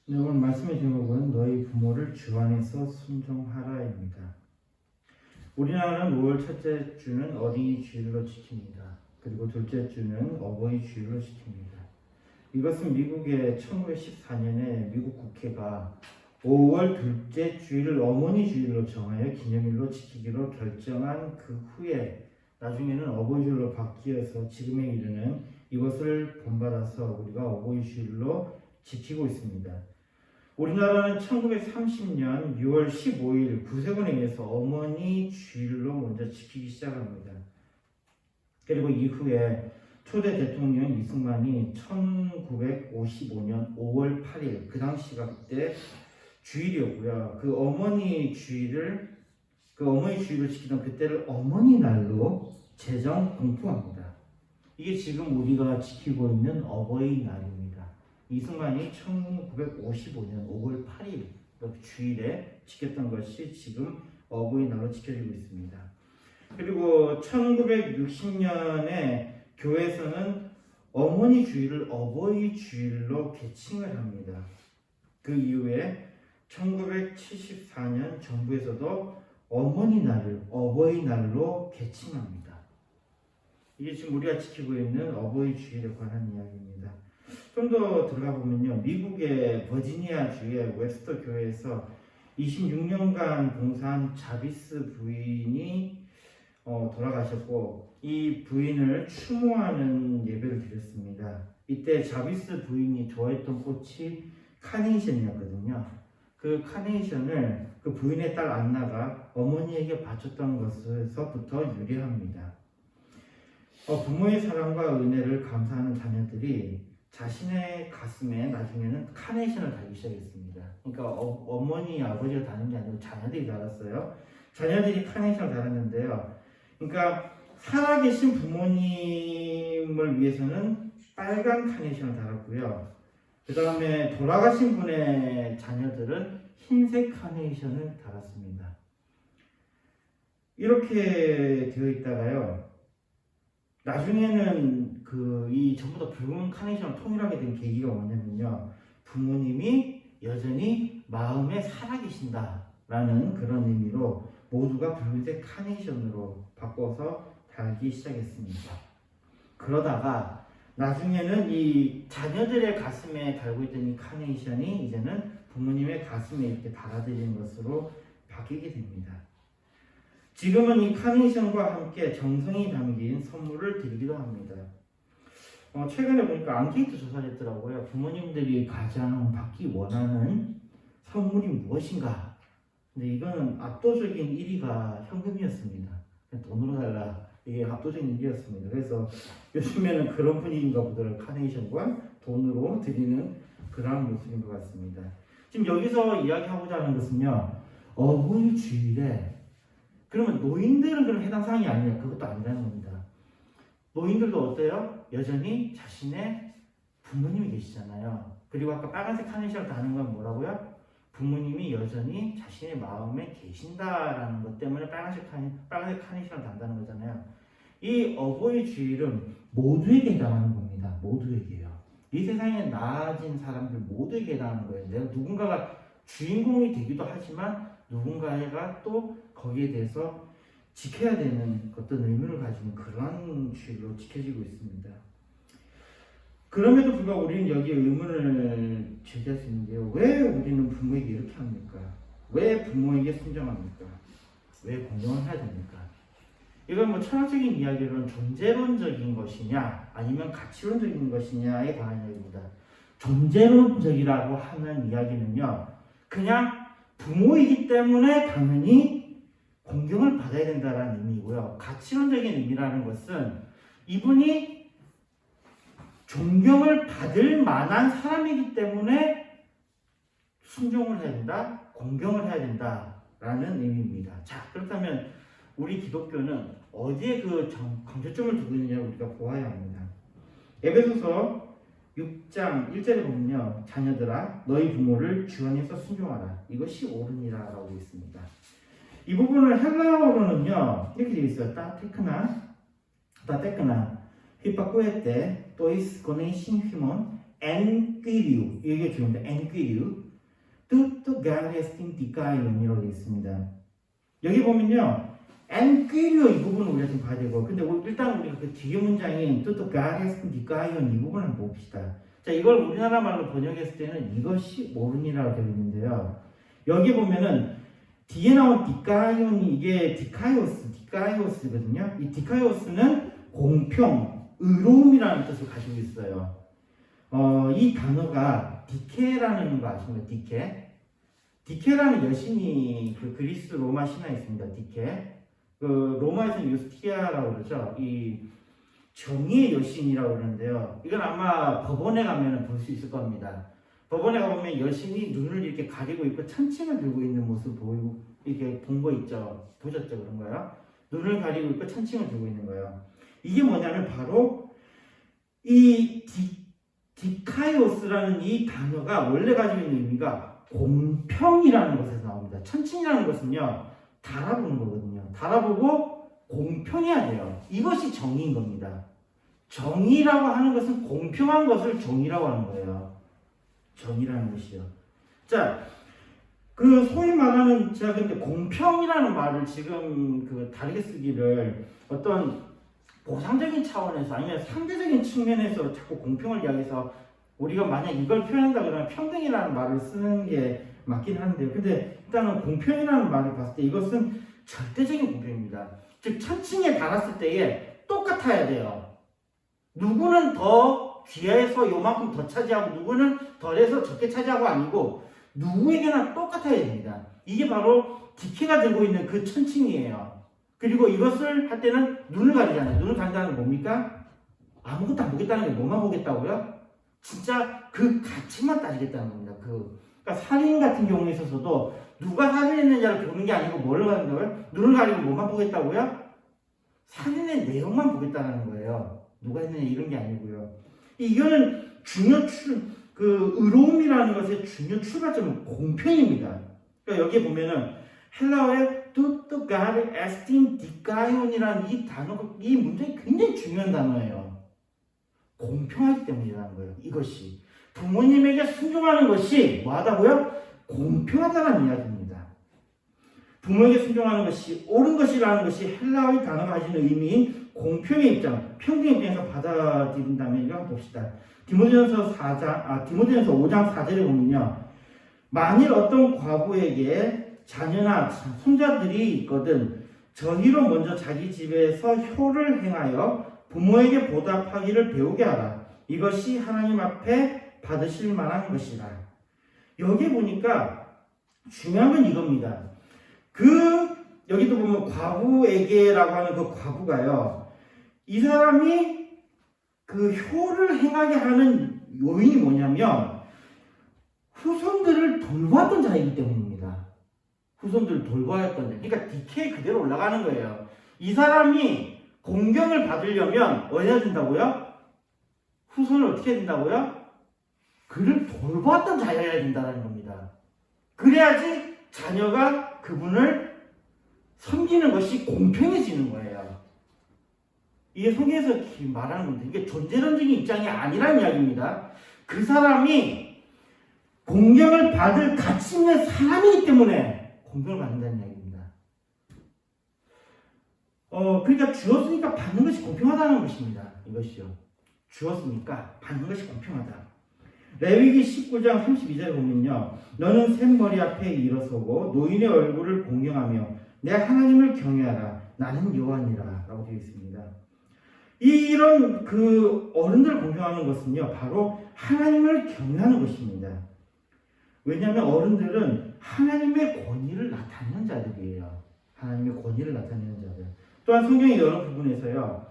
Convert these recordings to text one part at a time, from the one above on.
네, 오늘 말씀의 제목은 너희 부모를 주 안에서 순종하라입니다. 우리나라는 5월 첫째 주는 어린이 주일로 지킵니다. 그리고 둘째 주는 어버이 주일로 지킵니다. 이것은 미국의 1914년에 미국 국회가 5월 둘째 주일을 어머니 주일로 정하여 기념일로 지키기로 결정한 그 후에 나중에는 어버이 주일로 바뀌어서 지금에 이르는 이것을 본받아서 우리가 어버이 주일로 지키고 있습니다. 우리나라는 1930년 6월 15일 구세군에 의해서 어머니 주일로 먼저 지키기 시작합니다. 그리고 이후에 초대 대통령 이승만이 1955년 5월 8일 그 당시가 그때 주일이었고요. 그 어머니 주일을 지키던 그때를 어머니 날로 제정 공포합니다. 이게 지금 우리가 지키고 있는 어버이날입니다. 이승만이 1955년 5월 8일 주일에 지켰던 것이 지금 어버이날로 지켜지고 있습니다. 그리고 1960년에 교회에서는 어머니 주일을 어버이 주일로 개칭을 합니다. 그 이후에 1974년 정부에서도 어머니날을 어버이날로 개칭합니다. 이게 지금 우리가 지키고 있는 어버이 주일에 관한 이야기입니다. 좀 더 들어가 보면요, 미국의 버지니아 주의 웹스터 교회에서 26년간 봉사한 자비스 부인이 돌아가셨고 이 부인을 추모하는 예배를 드렸습니다. 이때 자비스 부인이 좋아했던 꽃이 카네이션이었거든요. 그 카네이션을 그 부인의 딸 안나가 어머니에게 바쳤던 것에서부터 유래합니다. 부모의 사랑과 은혜를 감사하는 자녀들이 자신의 가슴에 나중에는 카네이션을 달기 시작했습니다. 그러니까 어머니, 아버지가 다는 게 아니고 자녀들이 달았어요. 자녀들이 카네이션을 달았는데요. 그러니까 살아계신 부모님을 위해서는 빨간 카네이션을 달았고요. 그 다음에 돌아가신 분의 자녀들은 흰색 카네이션을 달았습니다. 이렇게 되어 있다가요, 나중에는 이 전부 다 붉은 카네이션을 통일하게 된 계기가 뭐냐면요, 부모님이 여전히 마음에 살아계신다라는 그런 의미로 모두가 붉은색 카네이션으로 바꿔서 달기 시작했습니다. 그러다가 나중에는 이 자녀들의 가슴에 달고 있던 이 카네이션이 이제는 부모님의 가슴에 이렇게 달아드리는 것으로 바뀌게 됩니다. 지금은 이 카네이션과 함께 정성이 담긴 선물을 드리기도 합니다. 최근에 보니까 앙케이트 조사를 했더라고요. 부모님들이 가장 받기 원하는 선물이 무엇인가? 근데 이거는 압도적인 1위가 현금이었습니다. 돈으로 달라. 이게 압도적인 1위였습니다. 그래서 요즘에는 그런 분위기인가 보더라고요. 카네이션과 돈으로 드리는 그런 모습인 것 같습니다. 지금 여기서 이야기하고자 하는 것은요, 어버이 주일에 그러면 노인들은 그럼 해당 사항이 아니냐? 그것도 아니라는 겁니다. 노인들도 어때요? 여전히 자신의 부모님이 계시잖아요. 그리고 아까 빨간색 카네이션을 다는 건 뭐라고요? 부모님이 여전히 자신의 마음에 계신다라는 것 때문에 빨간색 카네이션을 단다는 거잖아요. 이 어버이 주일은 모두에게 해당하는 겁니다. 모두에게요. 이 세상에 나아진 사람들 모두에게 해당하는 거예요. 내가 누군가가 주인공이 되기도 하지만 누군가가 또 거기에 대해서 지켜야 되는 어떤 의무를 가지는 그런 주일로 지켜지고 있습니다. 그럼에도 불구하고 우리는 여기에 의문을 제기할 수 있는 게요. 왜 우리는 부모에게 이렇게 합니까? 왜 부모에게 순종합니까? 왜 공경을 해야 됩니까? 이건 뭐 철학적인 이야기로는 존재론적인 것이냐 아니면 가치론적인 것이냐에 관한 이야기입니다. 존재론적이라고 하는 이야기는요, 그냥 부모이기 때문에 당연히 공경을 받아야 된다는 의미고요. 가치론적인 의미라는 것은 이분이 존경을 받을 만한 사람이기 때문에 순종을 해야 된다, 공경을 해야 된다라는 의미입니다. 자, 그렇다면 우리 기독교는 어디에 그 강조점을 두고 있느냐를 우리가 보아야 합니다. 에베소서 6장 1절에 보면요, 자녀들아 너희 부모를 주 안에서 순종하라, 이것이 옳으니라 라고 있습니다. 이 부분을 헬라어로는요 이렇게 되어 있어요. 따테크나 히파쿠에테 또이스 고네이신 휘몬 enquiriu 이게 중요합니다. enquiriu tutto garestin dicaion이라고 되어 있습니다. 여기 보면요, enquiriu 이 부분을 우리가 좀 봐야 되고, 근데 일단 우리가 그 뒤에 문장인 tutto garestin dicaion 이 부분을 한번 봅시다. 자, 이걸 우리나라 말로 번역했을 때는 이것이 모르니라고 되어 있는데요. 여기 보면은 뒤에 나온 디카이온이 이게 디카이오스거든요. 이 디카이오스는 공평, 의로움이라는 뜻을 가지고 있어요. 이 단어가 디케라는 거 아십니까? 디케라는 여신이 그 그리스 로마 신화에 있습니다. 디케. 그 로마에서는 유스티아라고 그러죠. 이 정의의 여신이라고 그러는데요. 이건 아마 법원에 가면 볼 수 있을 겁니다. 법원에 가보면 여신이 눈을 이렇게 가리고 있고 찬칭을 들고 있는 모습 보이고 이렇게 본 거 있죠. 보셨죠? 그런 거요. 눈을 가리고 있고 찬칭을 들고 있는 거예요. 이게 뭐냐면 바로 이 디카이오스라는 이 단어가 원래 가지고 있는 의미가 공평이라는 것에서 나옵니다. 찬칭이라는 것은요, 달아보는 거거든요. 달아보고 공평해야 돼요. 이것이 정의인 겁니다. 정의라고 하는 것은 공평한 것을 정의라고 하는 거예요. 정의라는 것이요. 자, 그 소위 말하는 제가 근데 공평이라는 말을 지금 그 다르게 쓰기를 어떤 보상적인 차원에서 아니면 상대적인 측면에서 자꾸 공평을 이야기해서 우리가 만약 이걸 표현한다 그러면 평등이라는 말을 쓰는 게 맞긴 한데요. 근데 일단은 공평이라는 말을 봤을 때 이것은 절대적인 공평입니다. 즉 천칭에 달았을 때에 똑같아야 돼요. 누구는 더 귀해서 요만큼 더 차지하고 누구는 덜해서 적게 차지하고 아니고 누구에게나 똑같아야 됩니다. 이게 바로 디케가 들고 있는 그 천칭이에요. 그리고 이것을 할 때는 눈을 가리잖아요. 눈을 가린다는 건 뭡니까? 아무것도 안 보겠다는 게 뭐만 보겠다고요? 진짜 그 가치만 따지겠다는 겁니다. 그러니까 살인 같은 경우에 있어서도 누가 살인했느냐를 보는 게 아니고 뭐를 가린다고요? 눈을 가리고 뭐만 보겠다고요? 살인의 내용만 보겠다는 거예요. 누가 했느냐 이런 게 아니고요. 이거는 의로움이라는 것의 중요 출발점은 공평입니다. 그러니까 여기에 보면은 헬라어의 tutto gare estin dikaioni라는 이 단어가 이 문장이 굉장히 중요한 단어예요. 공평하기 때문이라는 거예요. 이것이 부모님에게 순종하는 것이 뭐하다고요? 공평하다는 이야기입니다. 부모에게 순종하는 것이 옳은 것이라는 것이 헬라어의 단어가 가지는 의미인 공평의 입장, 평등의 입장에서 받아들인다면 이거 한번 봅시다. 디모데전서 5장 4절에 보면요. 만일 어떤 과부에게 자녀나 손자들이 있거든 저희로 먼저 자기 집에서 효를 행하여 부모에게 보답하기를 배우게 하라. 이것이 하나님 앞에 받으실 만한 것이라. 여기 보니까 중요한 건 이겁니다. 여기도 보면 과부에게라고 하는 그 과부가요. 이 사람이 그 효를 행하게 하는 요인이 뭐냐면 후손들을 돌봤던 자이기 때문입니다. 후손들을 돌봐왔던 자. 그러니까 디케이 그대로 올라가는 거예요. 이 사람이 공경을 받으려면 뭐 해야 된다고요? 후손을 어떻게 해야 된다고요? 그를 돌봤던 자여야 된다는 겁니다. 그래야지 자녀가 그분을 섬기는 것이 공평해지는 거예요. 이게 성경에서 말하는 건데 이게 존재론적인 입장이 아니란 이야기입니다. 그 사람이 공경을 받을 가치 있는 사람이기 때문에 공경을 받는다는 이야기입니다. 그러니까 주었으니까 받는 것이 공평하다는 것입니다. 이것이요. 주었으니까 받는 것이 공평하다. 레위기 19장 32절에 보면요. 너는 샘머리 앞에 일어서고 노인의 얼굴을 공경하며 내 하나님을 경외하라. 나는 여호와니라 라고 되어 있습니다. 이런 그 어른들을 공경하는 것은요. 바로 하나님을 경외하는 것입니다. 왜냐하면 어른들은 하나님의 권위를 나타내는 자들이에요. 하나님의 권위를 나타내는 자들. 또한 성경의 여러 부분에서요.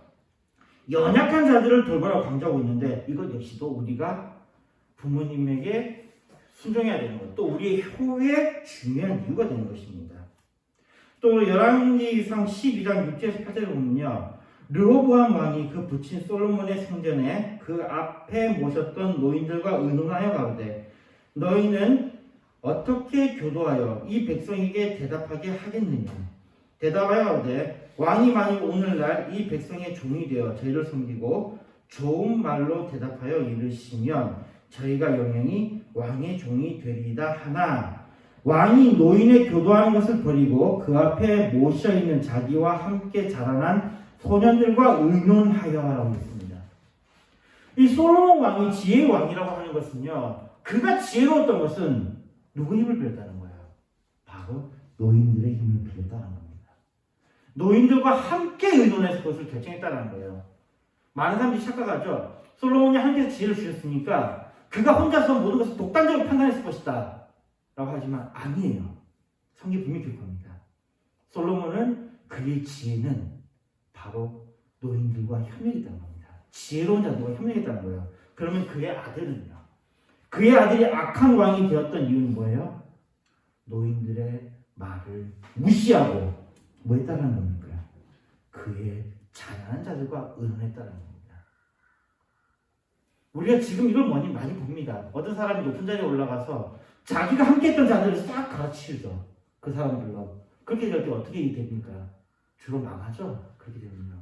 연약한 자들을 돌보라고 강조하고 있는데 이것 역시도 우리가 부모님에게 순종해야 되는 것, 또 우리의 효의 중요한 이유가 되는 것입니다. 또 열왕기상 12장 6절에서 8절에 보면요. 르호보암 왕이 그 부친 솔로몬의 성전에 그 앞에 모셨던 노인들과 의논하여 가로되 너희는 어떻게 교도하여 이 백성에게 대답하게 하겠느냐. 대답하여 가로되 왕이 만일 오늘날 이 백성의 종이 되어 저희를 섬기고 좋은 말로 대답하여 이르시면 저희가 영영이 왕의 종이 되리이다 하나 왕이 노인의 교도하는 것을 버리고 그 앞에 모셔 있는 자기와 함께 자라난 소년들과 의논하여라고 했습니다. 이 솔로몬 왕이 지혜의 왕이라고 하는 것은요, 그가 지혜로웠던 것은 누구 힘을 빌렸다는 거예요? 바로 노인들의 힘을 빌렸다는 겁니다. 노인들과 함께 의논해서 그것을 결정했다는 거예요. 많은 사람들이 착각하죠. 솔로몬이 하나님께서 지혜를 주셨으니까 그가 혼자서 모든 것을 독단적으로 판단했을 것이다 라고 하지만 아니에요. 성경이 분명히 그겁니다. 솔로몬은 그의 지혜는 바로 노인들과 협력했다는 겁니다. 지혜로운 자들과 협력했다는 거예요. 그러면 그의 아들은요, 그의 아들이 악한 왕이 되었던 이유는 뭐예요? 노인들의 말을 무시하고 뭐 했다는 겁니까? 그의 가난한 자들과 의논했다는 겁니다. 우리가 지금 이걸 많이 봅니다. 어떤 사람이 높은 자리에 올라가서 자기가 함께했던 자들을 싹 갈아치우죠. 그 사람들로. 그렇게 될 때 어떻게 됩니까? 주로 망하죠. 그렇게 되면요.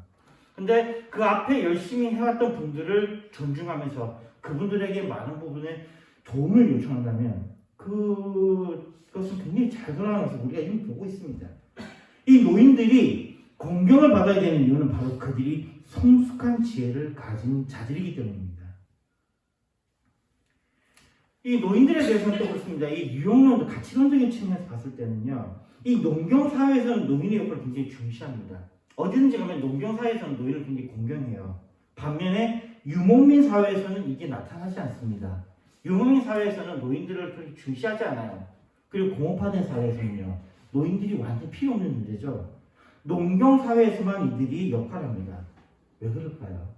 근데 그 앞에 열심히 해왔던 분들을 존중하면서 그분들에게 많은 부분에 도움을 요청한다면 그것은 굉장히 잘 돌아가는 것을 우리가 이미 보고 있습니다. 이 노인들이 공경을 받아야 되는 이유는 바로 그들이 성숙한 지혜를 가진 자들이기 때문입니다. 이 노인들에 대해서는 또 그렇습니다. 이 유용론도 가치론적인 측면에서 봤을 때는요, 이 농경사회에서는 노인의 역할을 굉장히 중시합니다. 어디든지 가면 농경사회에서는 노인을 굉장히 공경해요. 반면에 유목민 사회에서는 이게 나타나지 않습니다. 유목민 사회에서는 노인들을 그렇게 중시하지 않아요. 그리고 공업화된 사회에서는요, 노인들이 완전 필요 없는 존재죠. 농경사회에서만 이들이 역할을 합니다. 왜 그럴까요?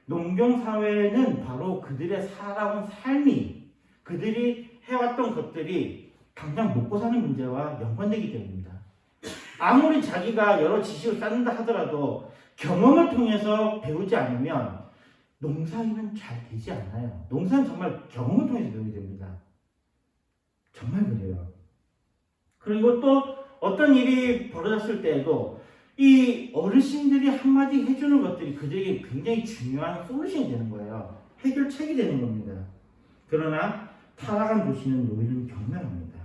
농경사회는 바로 그들의 살아온 삶이, 그들이 해왔던 것들이 당장 먹고 사는 문제와 연관되기 때문입니다. 아무리 자기가 여러 지식을 쌓는다 하더라도 경험을 통해서 배우지 않으면 농사일은 잘 되지 않아요. 농사는 정말 경험을 통해서 배우게 됩니다. 정말 그래요. 그리고 또 어떤 일이 벌어졌을 때에도 이 어르신들이 한마디 해주는 것들이 그들에게 굉장히 중요한 솔루션이 되는 거예요. 해결책이 되는 겁니다. 그러나 타락한 도시는 노인을 경멸합니다.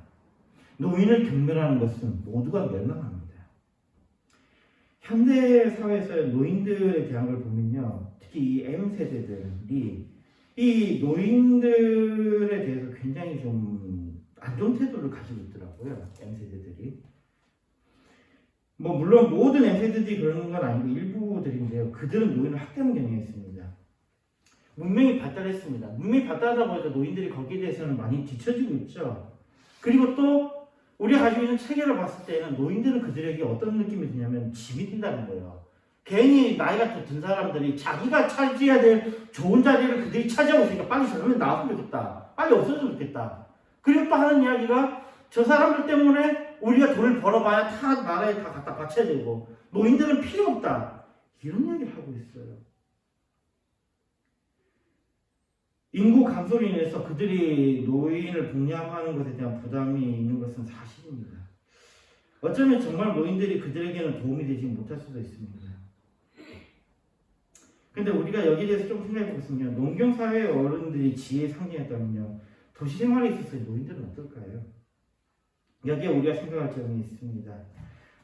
노인을 경멸하는 것은 모두가 멸망합니다. 현대 사회에서 노인들에 대한 걸 보면요, 특히 이 M세대들이 이 노인들에 대해서 굉장히 좀 안 좋은 태도를 가지고 있더라고요. M세대들이. 물론 모든 M세대들이 그러는 건 아니고 일부들인데요. 그들은 노인을 학대하는 경향이 있습니다. 문명이 발달했습니다. 문명이 발달하다 보니까 노인들이 거기에 대해서는 많이 뒤처지고 있죠. 그리고 또 우리가 가지고 있는 체계를 봤을 때는 노인들은 그들에게 어떤 느낌이 드냐면 짐이 든다는 거예요. 괜히 나이가 더 든 사람들이 자기가 차지해야 될 좋은 자리를 그들이 차지하고 있으니까 빨리 저러면 나왔으면 좋겠다. 빨리 없어졌으면 좋겠다. 그리고 또 하는 이야기가 저 사람들 때문에 우리가 돈을 벌어봐야 다 나라에 다 갖다 바쳐야 되고 노인들은 필요 없다. 이런 이야기를 하고 있어요. 인구 감소로 인해서 그들이 노인을 복양하는 것에 대한 부담이 있는 것은 사실입니다. 어쩌면 정말 노인들이 그들에게는 도움이 되지 못할 수도 있습니다. 근데 우리가 여기에 대해서 좀 생각해 보겠습니다. 농경사회의 어른들이 지혜의 상징이었다면요, 도시생활에 있어서 노인들은 어떨까요? 여기에 우리가 생각할 점이 있습니다.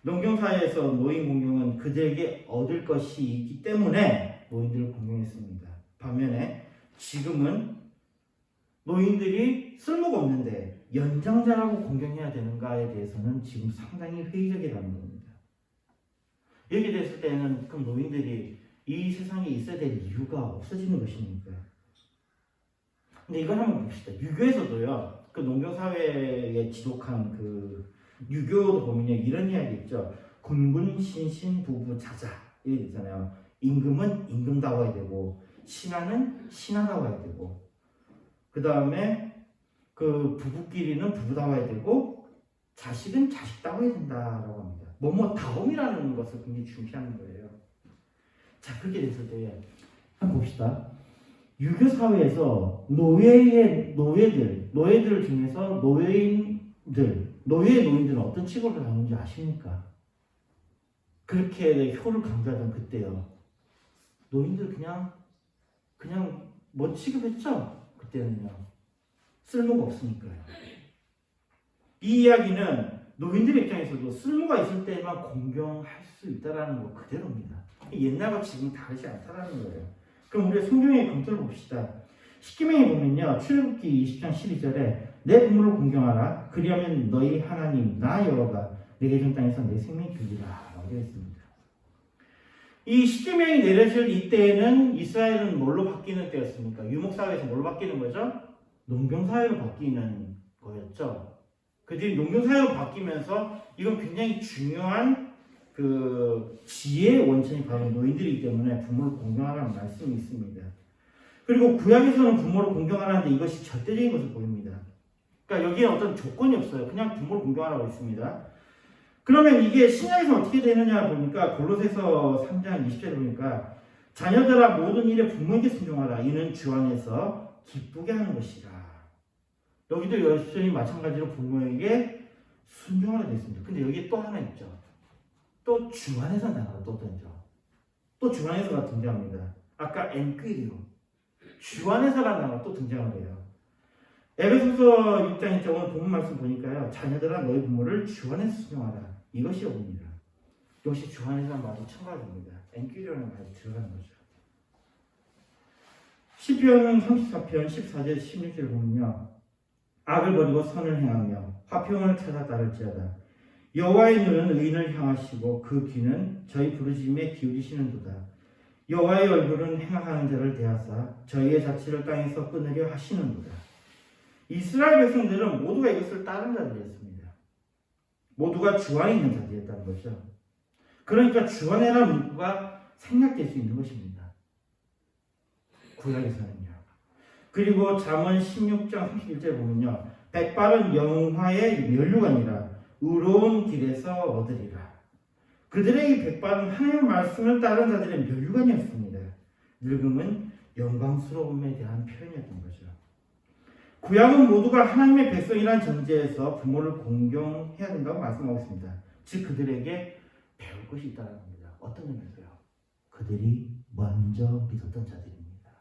농경사회에서 노인 공경은 그들에게 얻을 것이 있기 때문에 노인들을 공경했습니다. 반면에 지금은 노인들이 쓸모가 없는데 연장자라고 공경해야 되는가에 대해서는 지금 상당히 회의적이라는 겁니다. 여기에 대했을 때는 그럼 노인들이 이 세상에 있어야 될 이유가 없어지는 것입니까? 근데 이걸 한번 봅시다. 유교에서도요, 그 농경사회에 지독한 그 유교도 보면요, 이런 이야기 있죠. 군군 신신 부부 자자 이렇게 있잖아요. 임금은 임금다워야 되고 신하는 신하다워야 되고, 그 다음에 그 부부끼리는 부부다워야 되고 자식은 자식다워야 된다라고 합니다. 다움이라는 것을 굉장히 중시하는 거예요. 자, 그렇게 됐을 때 한번 봅시다. 유교 사회에서 노예들 중에서 노예의 노인들은 어떤 취급을 받는지 아십니까? 그렇게 효를 강조하던 그때요. 노인들 그냥 취급했죠? 그때 그때는요. 쓸모가 없으니까요. 이 이야기는 노인들 입장에서도 쓸모가 있을 때만 공경할 수 있다는 거 그대로입니다. 옛날과 지금 다르지 않다는 거예요. 그럼 우리 성경의 검토를 봅시다. 십계명에 보면요. 출애굽기 20장 12절에 내 부모를 공경하라. 그리하면 너희 하나님 나 여호와가 내게 준 땅에서 내 생명이 길리라 라고 되어 있습니다. 이 십계명이 내려질 이때에는 이스라엘은 뭘로 바뀌는 때였습니까? 유목사회에서 뭘로 바뀌는 거죠? 농경사회로 바뀌는 거였죠. 그들이 농경사회로 바뀌면서 이건 굉장히 중요한 그 지혜의 원천이 바로 노인들이기 때문에 부모를 공경하라는 말씀이 있습니다. 그리고 구약에서는 부모를 공경하라는데 이것이 절대적인 것을 보입니다. 그러니까 여기에 어떤 조건이 없어요. 그냥 부모를 공경하라고 있습니다. 그러면 이게 신약에서 어떻게 되느냐 보니까 골로새서 3장 20절에 보니까 자녀들아 모든 일에 부모에게 순종하라. 이는 주 안에서 기쁘게 하는 것이라. 여기도 여전히 마찬가지로 부모에게 순종하라 되어 있습니다. 근데 여기에 또 하나 있죠. 또 주 안에서 나가 또 던져. 또 주 안에서가 등장합니다. 아까 엔크리오 주 안에서라는 단어가 또 등장을 해요. 에베소서 6장 1절 오늘 본문 말씀 보니까요. 자녀들아 너희 부모를 주 안에서 순종하라. 이것이 옵니다. 역시 주 안에서는 말이 첨가됩니다. 엔크리오라는 말이 들어가는 거죠. 시편 34편 14절 16절 보면요. 악을 버리고 선을 행하며 화평을 찾아 따를지어다. 여호와의 눈은 의인을 향하시고 그 귀는 저희 부르짖음에 기울이시는도다. 여호와의 얼굴은 행악하는 자를 대하사 저희의 자취를 땅에서 끊으려 하시는도다. 이스라엘 백성들은 모두가 이것을 따른 자들이었습니다. 모두가 주 안에 있는 자들이었다는 거죠. 그러니까 주 안에라는 문구가 생략될 수 있는 것입니다. 구약에서는요. 그리고 잠언 16장 31절에 보면요. 백발은 영화의 면류관이라 의로운 길에서 얻으리라. 그들의 이 백발은 하나님의 말씀을 따른 자들의 면류관이었습니다. 늙음은 영광스러움에 대한 표현이었던 거죠. 구약은 모두가 하나님의 백성이라는 전제에서 부모를 공경해야 된다고 말씀하고 있습니다. 즉 그들에게 배울 것이 있다는 겁니다. 어떤 점에서요? 그들이 먼저 믿었던 자들입니다.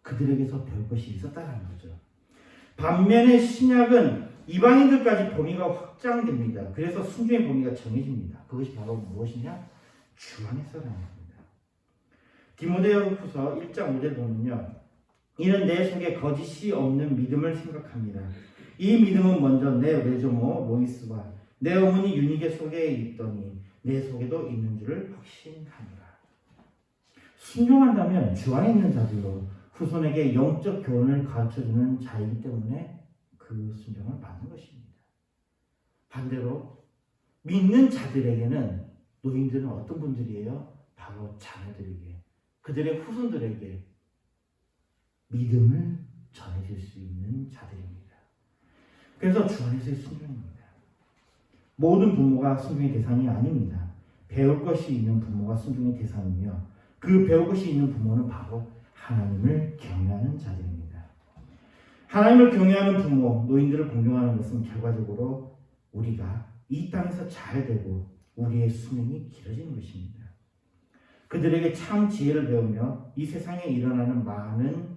그들에게서 배울 것이 있었다는 거죠. 반면에 신약은 이방인들까지 범위가 확장됩니다. 그래서 순종의 범위가 정해집니다. 그것이 바로 무엇이냐? 주 안에서라는 겁니다. 디모데후서 1장 5절 보면요. 이는 내 속에 거짓이 없는 믿음을 생각합니다. 이 믿음은 먼저 내 외조모 로이스와 내 어머니 유니게 속에 있더니 내 속에도 있는 줄을 확신하노라. 순종한다면 주 안에 있는 자들로 후손에게 영적 교훈을 가르쳐주는 자이기 때문에 그 순종을 받는 것입니다. 반대로 믿는 자들에게는 노인들은 어떤 분들이에요? 바로 자녀들에게, 그들의 후손들에게 믿음을 전해줄 수 있는 자들입니다. 그래서 주 안에서의 순종입니다. 모든 부모가 순종의 대상이 아닙니다. 배울 것이 있는 부모가 순종의 대상이며 그 배울 것이 있는 부모는 바로 하나님을 경외하는 자들입니다. 하나님을 경외하는 부모, 노인들을 공경하는 것은 결과적으로 우리가 이 땅에서 잘 되고 우리의 수명이 길어지는 것입니다. 그들에게 참 지혜를 배우며 이 세상에 일어나는 많은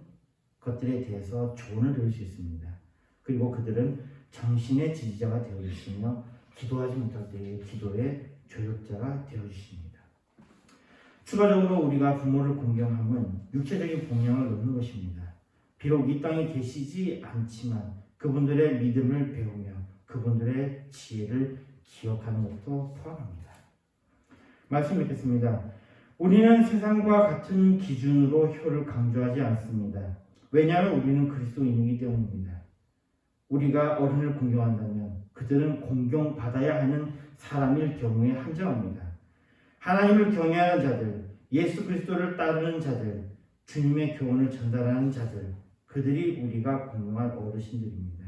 것들에 대해서 조언을 배울 수 있습니다. 그리고 그들은 정신의 지지자가 되어주시며 기도하지 못할 때의 기도의 조력자가 되어주십니다. 추가적으로 우리가 부모를 공경함은 육체적인 공경을 넣는 것입니다. 비록 이 땅에 계시지 않지만 그분들의 믿음을 배우며 그분들의 지혜를 기억하는 것도 포함합니다. 말씀 읽겠습니다. 우리는 세상과 같은 기준으로 효를 강조하지 않습니다. 왜냐하면 우리는 그리스도인이기 때문입니다. 우리가 어른을 공경한다면 그들은 공경받아야 하는 사람일 경우에 한정합니다. 하나님을 경외하는 자들, 예수 그리스도를 따르는 자들, 주님의 교훈을 전달하는 자들, 그들이 우리가 공경할 어르신들입니다.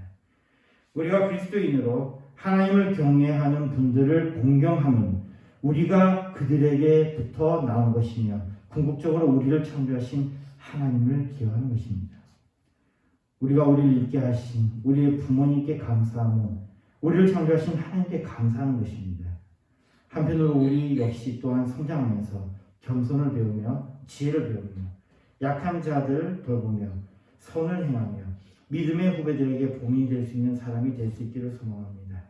우리가 그리스도인으로 하나님을 경외하는 분들을 공경함은 우리가 그들에게부터 나온 것이며 궁극적으로 우리를 창조하신 하나님을 기여하는 것입니다. 우리가 우리를 있게 하신 우리의 부모님께 감사하며 우리를 창조하신 하나님께 감사하는 것입니다. 한편으로 우리 역시 또한 성장하면서 겸손을 배우며 지혜를 배우며 약한 자들 돌보며 선을 행하며 믿음의 후배들에게 봉인이 될 수 있는 사람이 될 수 있기를 소망합니다.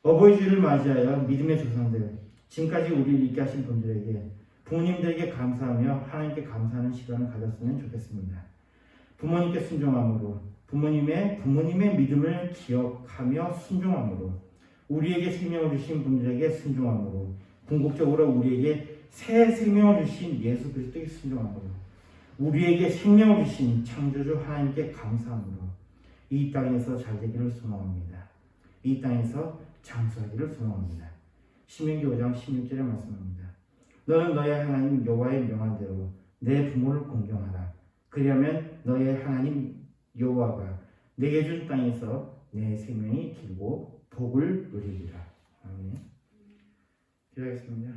어버이 주일을 맞이하여 믿음의 조상들, 지금까지 우리를 있게 하신 분들에게, 부모님들에게 감사하며 하나님께 감사하는 시간을 가졌으면 좋겠습니다. 부모님께 순종함으로, 부모님의 믿음을 기억하며 순종함으로, 우리에게 생명을 주신 분들에게 순종함으로, 궁극적으로 우리에게 새 생명을 주신 예수 그리스도에게 순종함으로, 우리에게 생명을 주신 창조주 하나님께 감사함으로 이 땅에서 잘 되기를 소망합니다. 이 땅에서 장수하기를 소망합니다. 신명기 5장 16절에 말씀합니다. 너는 너의 하나님 여호와의 명한 대로 내 부모를 공경하라. 그리하면 너의 하나님 여호와가 내게 준 땅에서 내 생명이 길고 복을 누리리라. 아멘. 기도하겠습니다.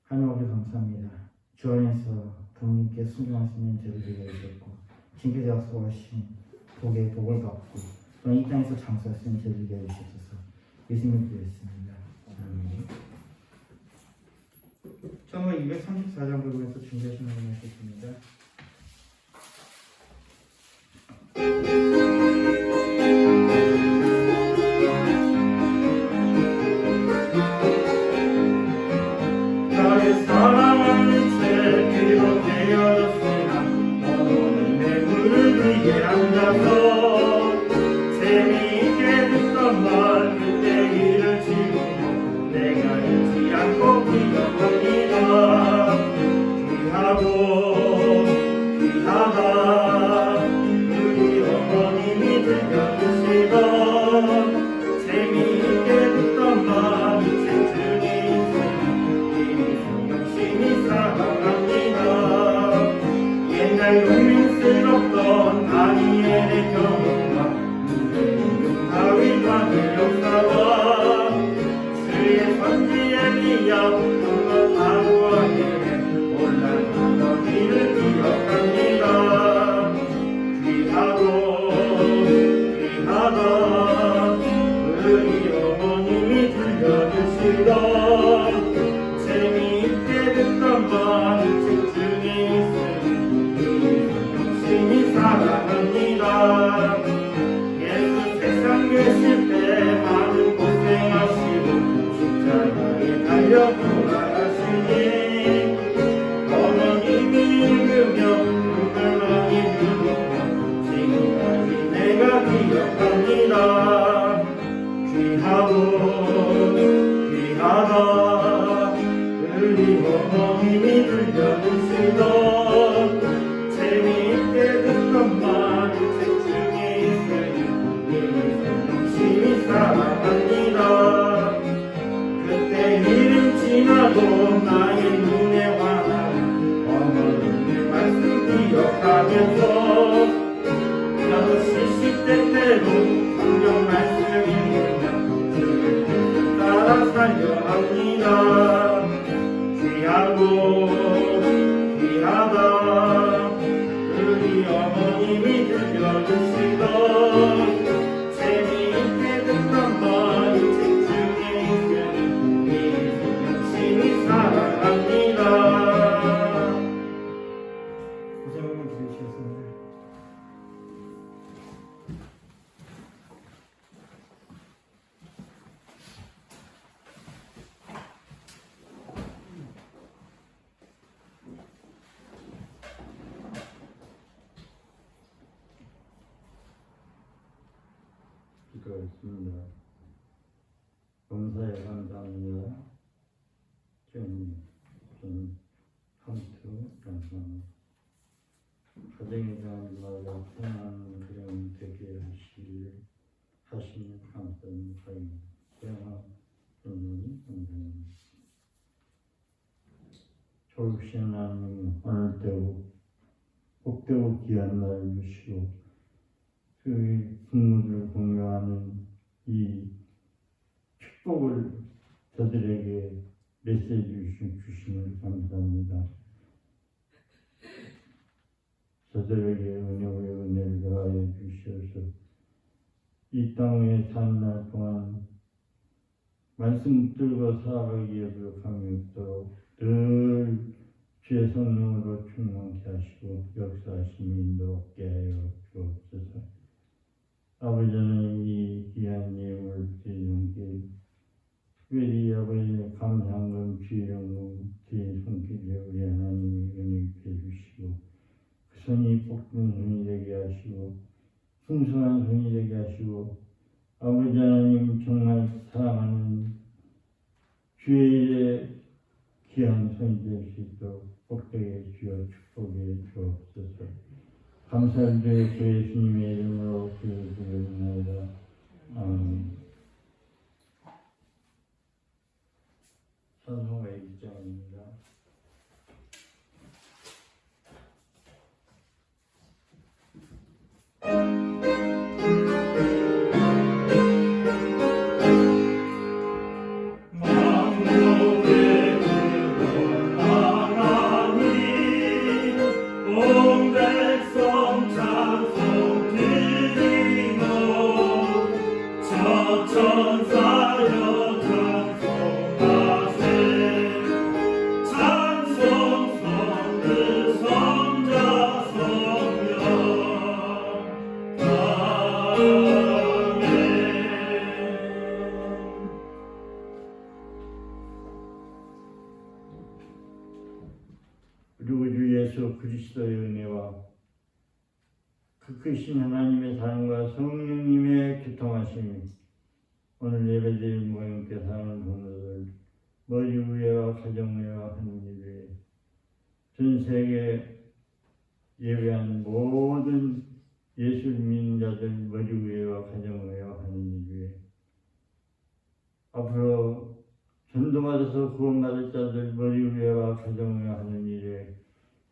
하나님 아버지 감사합니다. 주 안에서 부모님께 순종하시는 저희들이 있었고, 징계 약속하신 복의 복을 받고 또한 이 땅에서 장수하시는 저희들이 있으셔서 예수님을 기도했습니다. 아멘. 처음에 234장 부분에서 준비하신 말씀 하셨습니다. 나의 사랑하는 채 기록되어졌으나 어머니 내 무릎 위에 앉아서 재미있게 듣던 말 그때 이를 지우며 내가 잊지 않고 기억합니다. 귀하다 우리 어머님이 들려주시던 재미있게 듣던 말 책 중에 있으니 열심히 사랑합니다. 옛날 용맹스럽던 다니엘의 경험과 문제는 다윗 왕의 역사와 주의 선지 엘리야 그것 하루아에 올라가던 일을 기억합니다. 귀하다 우리 어머님이 들려주시던 재미있게 듣던 말 책 중에 있으니 열심히 사랑합니다. 예수 세상 계실 때 많은 고생하시고 십자가에 달려 돌아가시니 어머님이 읽으며 눈물 많이 흘리며 지금까지 내가 기억합니다. 귀하다 우리 어머님이 들려주시던 재미있게 듣던 말 책 중에 있으니 열심히 사랑합니다. 그때 일은 지나도 나의 눈에 환한 어머님의 말씀 기억하면서 나도 시시때때로 성경 말씀 읽으며 주의 뜻을 따라 살려 합니다. 귀하다 우리 어머님이 들려주시던 재미있게 듣던 말 책 중에 있으니 열심히 사랑합니다. 고생 기도하셨습니다. 기도하겠습니다. 감사에 감사합니다. 전 함투 감사합니다. 가정에 대한 나라 편한 그런 되게 하시는 감사합니다. 대화 여러분이 감사합니다. 좋으신 하나님 오늘도 복되고 귀한 날 주시고 그 부모를 공경하는 이 축복을 저들에게 메시지 주심을 감사합니다. 저들에게 은혜의 은혜를 더하여 주시어서 이 땅에 사는 날 동안 말씀 들고 살아가기에 부족함이 없도록 늘 주의 성령으로 충만케 하시고 역사하심이 인도롭게 하여 주옵소서. 아버지는 이 귀한 예물을 드리는 길 특별히 아버지의 감상금 주일원금 주의 손길에 우리 하나님이 은혜 입혀 주시고 그 손이 복된 손이 되게 하시고 풍성한 손이 되게 하시고 아버지 하나님 정말 사랑하는 주의 일에 귀한 손이 될 수 있도록 복되게 주여 축복해 주옵소서. 감사드려 주 예수님의 이름으로 기도드리옵나이다. 아멘. 찬송가 1장입니다. 그리고 주 예수 그리스도의 은혜와 그 크신 하나님의 사랑과 성령님의 교통하심이 오늘 예배드린 모형께 사랑하는 성도들 머리 위에와 가정 위에와 하늘 위에 전 세계 예배한 모든 예수를 믿는 자들 머리 위에와 가정 위에와 하늘 위에 앞으로 전도받아서 구원받을 자들 머리 위에와 가정 위에와 하늘 위에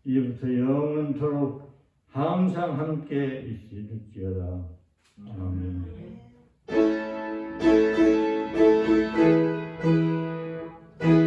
이제부터 영원토록 항상 함께 있을지어다. 아멘.